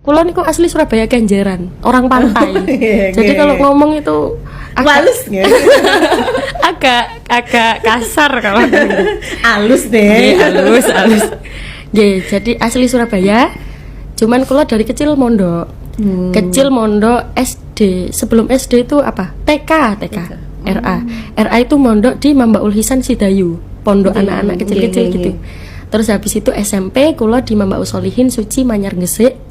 Kulo niku asli Surabaya Kenjeran, orang pantai. Jadi kalau ngomong itu halus nggih. agak kasar kalau Halus deh. halus. Nggih, jadi asli Surabaya. Cuman kulo dari kecil mondok. Kecil mondok SD. Sebelum SD itu apa? TK. RA itu mondok di Mambaul Hisan Sidayu. Pondok anak-anak kecil-kecil gitu. Terus habis itu SMP kulo di Mambaul Solihin Suci Manyar Gresik.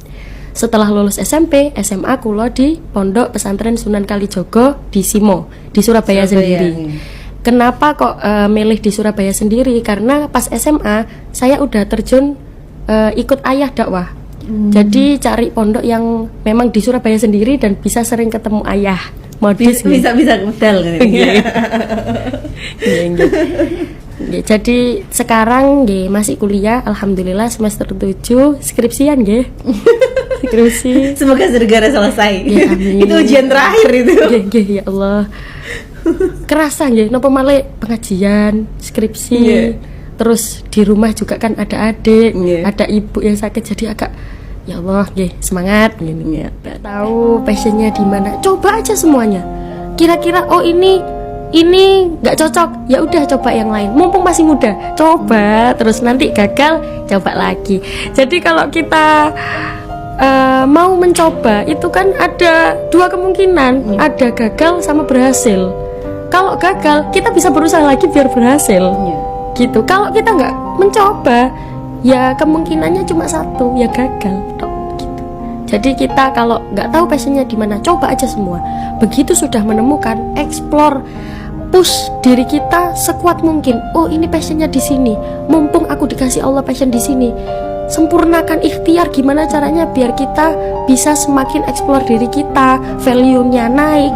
Setelah lulus SMP, SMA kulo di Pondok Pesantren Sunan Kalijogo di Simo, di Surabaya sendiri. Kenapa kok milih di Surabaya sendiri? Karena pas SMA saya udah terjun ikut ayah dakwah. Jadi cari pondok yang memang di Surabaya sendiri dan bisa sering ketemu ayah. Modis bisa modal kan. Jadi sekarang masih kuliah, alhamdulillah semester 7, skripsian nggih. Skripsi. Semoga segera selesai. Itu ujian terakhir itu. Ya Allah. Kerasa nggih napa malih pengajian, skripsi. Terus di rumah juga kan ada adik, ada ibu yang sakit, jadi agak ya Allah, semangat gini. Nggak tahu passionnya di mana. Coba aja semuanya. Kira-kira ini nggak cocok, ya udah coba yang lain. Mumpung masih muda, coba. Terus nanti gagal, coba lagi. Jadi kalau kita mau mencoba itu kan ada dua kemungkinan, ada gagal sama berhasil. Kalau gagal, kita bisa berusaha lagi biar berhasil. Gitu. Kalau kita nggak mencoba, ya kemungkinannya cuma satu, ya gagal. Gitu. Jadi kita kalau nggak tahu passionnya di mana, coba aja semua. Begitu sudah menemukan, explore, push diri kita sekuat mungkin. Oh, ini passionnya di sini. Mumpung aku dikasih Allah passion di sini, sempurnakan ikhtiar gimana caranya biar kita bisa semakin explore diri kita, value-nya naik.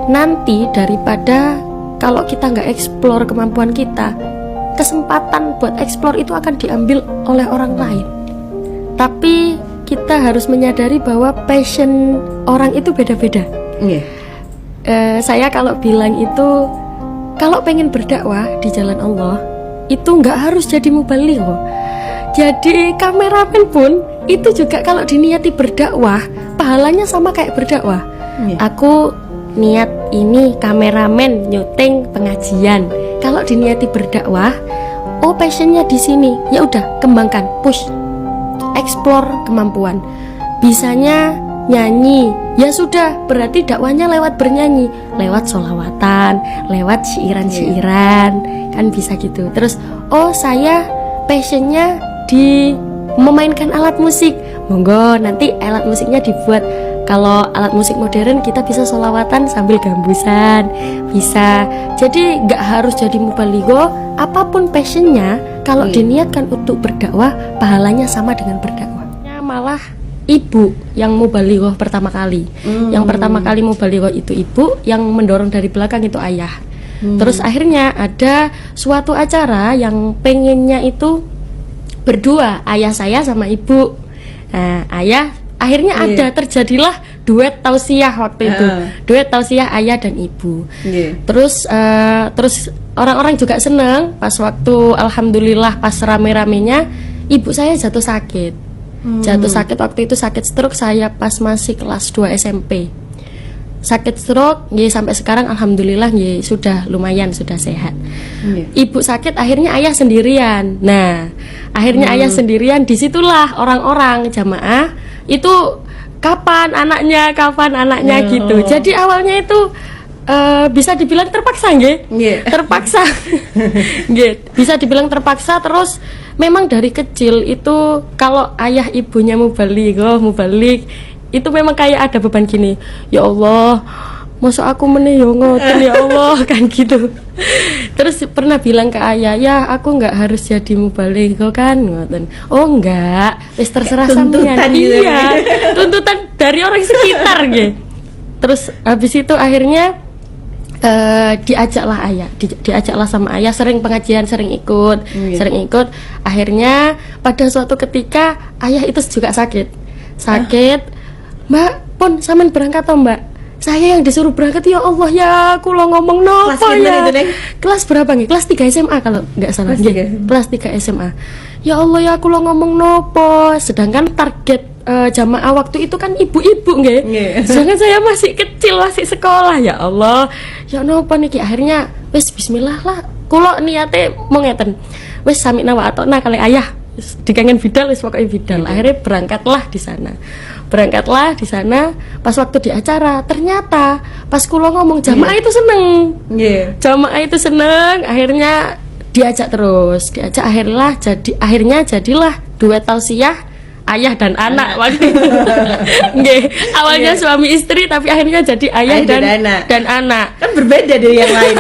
Nanti daripada kalau kita nggak explore kemampuan kita, kesempatan buat explore itu akan diambil oleh orang lain. Tapi kita harus menyadari bahwa passion orang itu beda-beda. Saya kalau bilang itu, kalau pengen berdakwah di jalan Allah itu nggak harus jadi mubaligh. Jadi kameramen pun itu juga kalau diniati berdakwah, pahalanya sama kayak berdakwah. Aku niat ini kameramen nyuting pengajian. Kalau diniati berdakwah, oh passionnya di sini, ya udah kembangkan, push, explore kemampuan. Bisanya nyanyi, ya sudah berarti dakwahnya lewat bernyanyi, lewat sholawatan, lewat syiiran-syiiran, kan bisa gitu. Terus oh saya passionnya di memainkan alat musik, monggo nanti alat musiknya dibuat. Kalau alat musik modern kita bisa sholawatan sambil gambusan, bisa. Jadi nggak harus jadi mubaligho. Apapun passionnya, kalau diniatkan untuk berdakwah, pahalanya sama dengan berdakwah. Malah ibu yang mubaligho pertama kali. Yang pertama kali mubaligho itu ibu, yang mendorong dari belakang itu ayah. Terus akhirnya ada suatu acara yang pengennya itu berdua, ayah saya sama ibu. Nah, ayah akhirnya terjadilah duet tausiah waktu itu. Duet tausiah ayah dan ibu. Terus orang-orang juga senang pas waktu alhamdulillah pas rame-ramenya ibu saya jatuh sakit. Jatuh sakit waktu itu, sakit stroke saya pas masih kelas 2 SMP. Sakit stroke, sampai sekarang alhamdulillah sudah lumayan, sudah sehat. Ibu sakit, akhirnya ayah sendirian. Nah, akhirnya ayah sendirian, disitulah orang-orang jamaah itu kapan anaknya gitu. Jadi awalnya itu bisa dibilang terpaksa terpaksa. Bisa dibilang terpaksa. Terus memang dari kecil itu kalau ayah ibunya mubalik itu memang kayak ada beban gini, ya Allah, masa aku ngoten ya Allah, kan gitu. Terus pernah bilang ke ayah, ya aku nggak harus jadi mubalik kan, ngoten. Oh enggak, wis terserah sampean. Iya, tuntutan dari orang sekitar gitu. Terus habis itu akhirnya diajaklah sama ayah, sering pengajian, sering ikut. Akhirnya pada suatu ketika ayah itu juga sakit. Mbak, pun sampean berangkat toh Mbak? Saya yang disuruh berangkat, ya Allah ya, aku lo ngomong nopo ya. Kelas berapa nih? Kelas 3 SMA kalau nggak salah. Kelas 3 SMA. Ya Allah ya, aku lo ngomong nopo. Sedangkan target jamaah waktu itu kan ibu-ibu nggih. Sedangkan saya masih kecil, masih sekolah. Ya Allah, ya napa niki, akhirnya wis bismillah lah. Kula niate mau ngeten. Wis sami nawa atona kali ayah dikangen bidal wis pokoke bidal. Akhirnya berangkatlah di sana. Pas waktu di acara ternyata pas kula ngomong jamaah itu seneng. Jamaah itu seneng, akhirnya diajak akhirnya jadilah duet tausiah ayah dan anak waktu itu. Awalnya suami istri tapi akhirnya jadi ayah dan anak. Kan berbeda dari yang lain.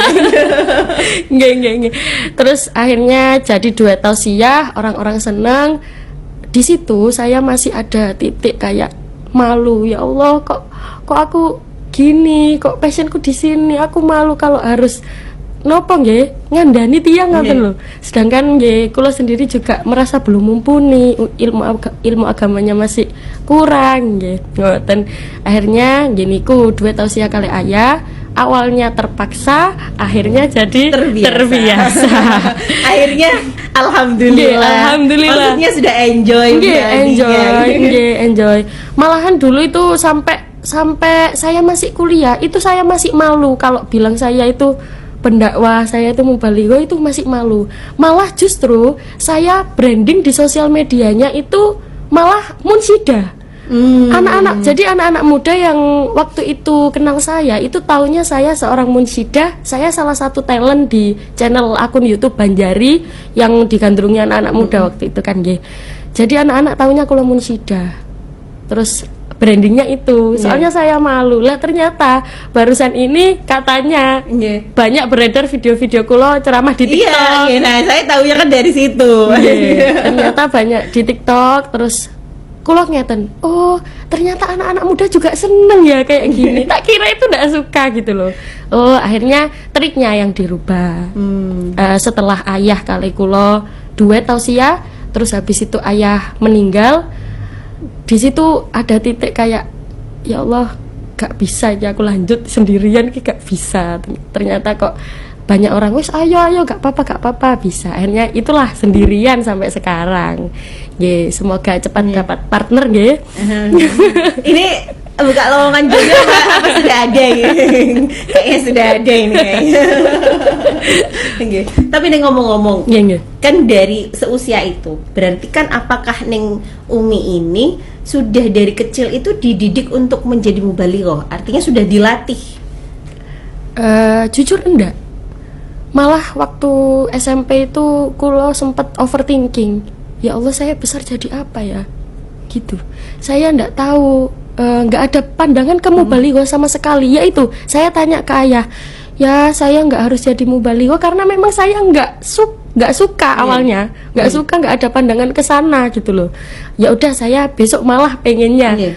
Terus akhirnya jadi duet tausiah, orang-orang senang. Di situ saya masih ada titik kayak malu, ya Allah, kok aku gini, kok passionku di sini, aku malu kalau harus nopo ngandani tiang ngoten lho. Sedangkan kula sendiri juga merasa belum mumpuni, ilmu agamanya masih kurang ngoten. Akhirnya niku duet tausiah kali ayah, awalnya terpaksa, akhirnya jadi terbiasa. Akhirnya alhamdulillah. Maksudnya sudah enjoy. Enjoy. Malahan dulu itu sampai saya masih kuliah, itu saya masih malu kalau bilang saya itu pendakwah, saya itu mubaligho, itu masih malu. Malah justru saya branding di sosial medianya itu malah munsyidah. Jadi anak-anak muda yang waktu itu kenal saya itu taunya saya seorang munsyidah. Saya salah satu talent di channel akun YouTube Banjari yang digandrungi anak-anak muda waktu itu kan Jadi anak-anak taunya kalau munsyidah. Terus brandingnya itu, soalnya saya malu lah. Ternyata barusan ini katanya banyak beredar video-video kulo ceramah di TikTok. Nah saya tahunya kan dari situ. Ternyata banyak di TikTok. Terus kulo ngeten, oh ternyata anak-anak muda juga seneng ya kayak gini. Tak kira itu nggak suka gitu loh. Oh akhirnya triknya yang dirubah. Setelah ayah kali kulo duet tausiah, terus habis itu ayah meninggal. Di situ ada titik kayak ya Allah, gak bisa ya aku lanjut sendirian gak bisa. Ternyata kok banyak orang wis ayo gak apa-apa bisa. Akhirnya itulah sendirian sampai sekarang. Semoga cepat dapat partner Ini buka lowongan juga apa sudah ada kayaknya sudah ada ini kayaknya. Tapi nih ngomong-ngomong, kan dari seusia itu berarti kan apakah Neng Umi ini sudah dari kecil itu dididik untuk menjadi mubaligho, artinya sudah dilatih? Jujur enggak, malah waktu SMP itu kulo sempat overthinking, ya Allah saya besar jadi apa ya gitu. Saya enggak tahu, nggak ada pandangan ke mubaligho sama sekali. Yaitu saya tanya ke ayah, ya saya nggak harus jadi mubaligho karena memang saya nggak suka awalnya, nggak ada pandangan ke sana gitu loh. Ya udah saya besok malah pengennya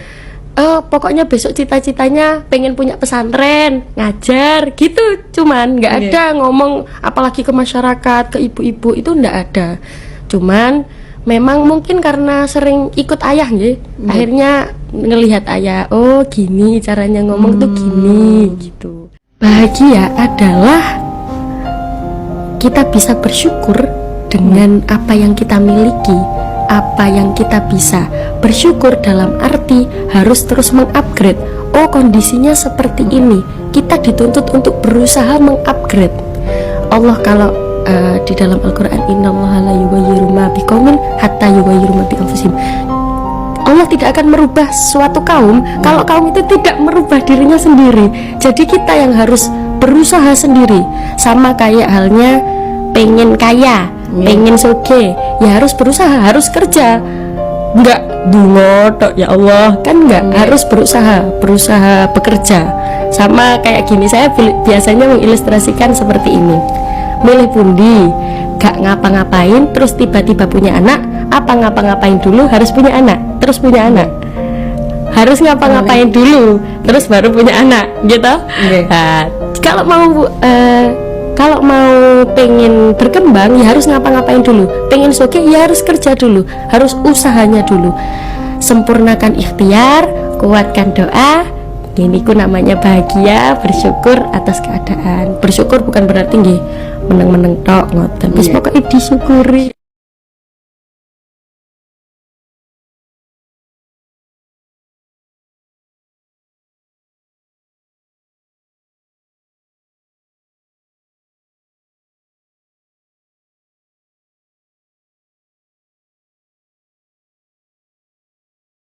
pokoknya besok cita-citanya pengen punya pesantren, ngajar gitu. Cuman nggak ada ngomong apalagi ke masyarakat, ke ibu-ibu, itu nggak ada. Cuman memang mungkin karena sering ikut ayah akhirnya ngelihat ayah, oh gini caranya ngomong tuh gini gitu. Bahagia adalah kita bisa bersyukur dengan apa yang kita miliki, apa yang kita bisa. Bersyukur dalam arti harus terus mengupgrade. Oh kondisinya seperti ini, kita dituntut untuk berusaha mengupgrade. Allah kalau di dalam Al-Quran, innallaha la yughayyiru ma biqaumin hatta yughayyiru ma bi anfusihim. Allah tidak akan merubah suatu kaum kalau kaum itu tidak merubah dirinya sendiri. Jadi kita yang harus berusaha sendiri. Sama kayak halnya pengen kaya, pengen soge, ya harus berusaha, harus kerja. Enggak dungo ya Allah, kan enggak, harus berusaha bekerja. Sama kayak gini, saya biasanya mengilustrasikan seperti ini. Milih pundi, gak ngapa-ngapain terus tiba-tiba punya anak, apa ngapa-ngapain dulu harus punya anak, terus punya anak. Harus ngapa-ngapain dulu terus baru punya anak gitu. Nah, kalau mau pengen berkembang ya harus ngapa-ngapain dulu. Pengen soge ya harus kerja dulu, harus usahanya dulu. Sempurnakan ikhtiar, kuatkan doa. Ini ku namanya bahagia, bersyukur atas keadaan. Bersyukur bukan berarti meneng-meneng tok ngoten. Wis pokoke disyukuri.